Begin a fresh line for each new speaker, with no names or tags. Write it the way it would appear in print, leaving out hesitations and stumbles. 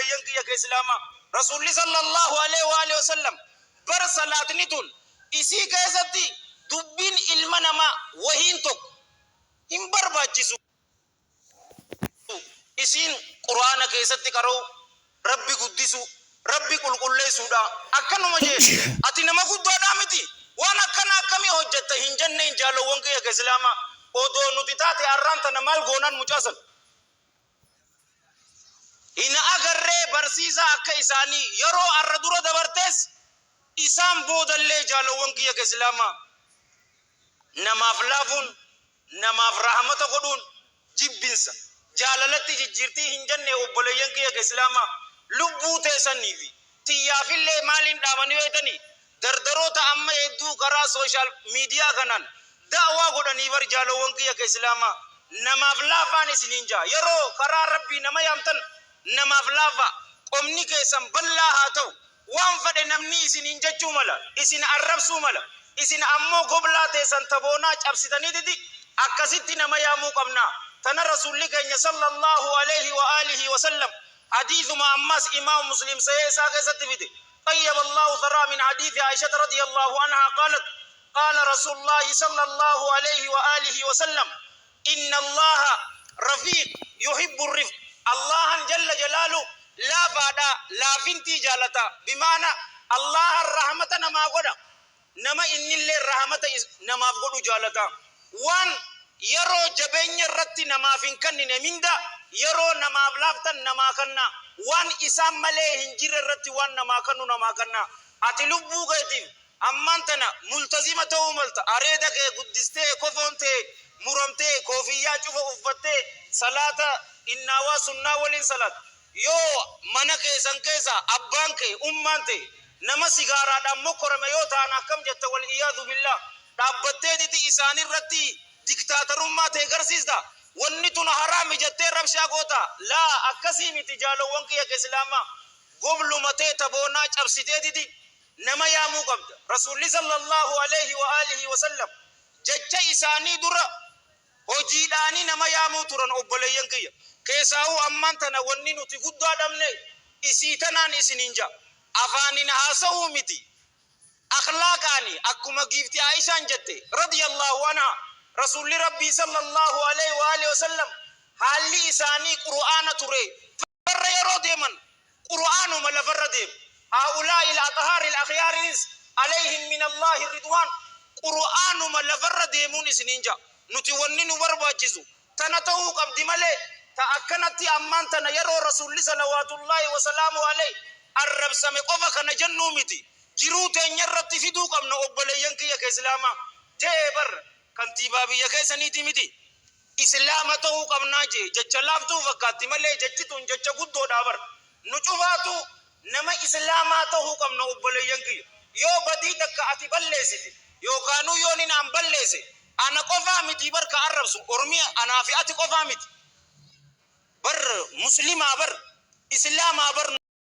obboleeyyan kiyya ka islaama rasuulli sallallahu alaihi wa alihi wasallam bar salaatni tun isii keessatti dubbiin ilma namaa wahiin tokko hin barbaachisu isiin quraana keessatti qara'u rabbi guddisu rabbi qulqulleessuudha akkanuma jee ati nama guddaadhaa miti waan akkana akkamii hojjetta hin jenne hin jaalowwan kiyya ka islaama odoo nuti taate har'aan tana maal goonaan mucaasan ina agarree barsiisaa akka isaanii yeroo arra dura dabartees isaan boodallee jaalowwan kiyya ka islaama namaaf laafuun namaaf rahmata godhuun jibbinsa jaalalatti jijjiirtii hin jenne obboleeyyan kiyya ka islaama lubbuu teessaniifi xiyyaafillee maaliin dhaamanii weetanii dardaroota amma hedduu karaa sooshaal miidiyaa kanaan da'waa godhanii bar jaalowwan kiyya ka islaama namaaf laafaan isiniin jaa yeroo karaa rabbii nama yaamtan namaaf laafa qomni keessan bal'aa haa ta'u waan fedhe namni isiniin jechuu mala isin arrabsuu mala isin ammoo goblaa teessan taboonaa cabsitanii didi akkasitti nama yaamuu qabna tana rasuulli keenya sallallahu alaihi wa alihi wa sallam hadithuma ammas imam muslim sahih isaa keessatti fide طيب الله ثرى من حديث عائشة رضي الله عنها قالت قال رسول الله صلى الله عليه وآله وسلم إن الله رفيق يحب الرفق الله جل جلاله لا فادا لا فنتي جالتا بمعنى الله الرحمة نما قد نما إن اللي الرحمة نما قد جالتا وان يرو جبين الرت نما فنكن نميندا يرو نما بلافتا نما كنا وان إسام مليه هنجر الرت وان نما كنو نما كنا أتلبو غيتين أمانتنا ملتزمة وملت أريدك قدستي كفونتي مرمتي كوفيا شوف أفتي صلاة إنوا سنة ولين صلاة يو منك سنكيسا أبانك أمانتي نما سيجارة دم مكرم يو تانا كم جت والعياذ بالله دابتة دي إساني رتي دكتاتر ما تغرسيس دا ونيتون حرام جت ربشا قوتا لا أكسيمي تجالو وانك يا كسلاما قبل متى تبونا أبسيتي دي نما يامو قبض رسول صلى الله عليه وآله وسلم جت إساني درا hojiidhaani nama yaamuu turan obboleeyyan kiyya keessaa'uu ammaan tana wanni nuti guddaa dhabne isii tanaan isiniin jaa afaanin haasa'uu miti akhlaaqaani akkuma giifti Aishaan jette radiyallahu anha rasuulli rabbii sallallahu alaihi wa alihi wasallam haalli isaanii qur'aana ture farra yeroo deeman qur'aanuma lafarra deemu haa'ulaa'i al-athaari al-akhyaaris alayhim min allahi ridwaan qur'aanuma lafarra deemuun isiniin jaa nuti wanni nu barbaachisu tana ta'uu qabdi malee ta akkanatti ammaan tana yeroo rasuulli salawaatullaahi wa salaamu alayhi arrabsame qofa kana jennuu miti jiruu teenya irratti fiduu qabna obboleeyyan kiyya ka islaamaa jee bar kantiibaa biyya keessaniiti miti islaama ta'uu qabnaa jee jecha laaftuu fakkaatti malee jechi tun jecha guddoodhaa bar nu cufaatu nama islaamaa ta'uu qabna obboleeyyan kiyya yoo badii takka ati balleessite yookaanuu yoo nin an balleesse أنا قفامتي برك عرب أرمي أنا في أتي قفامتي بر مسلم بر إسلام بر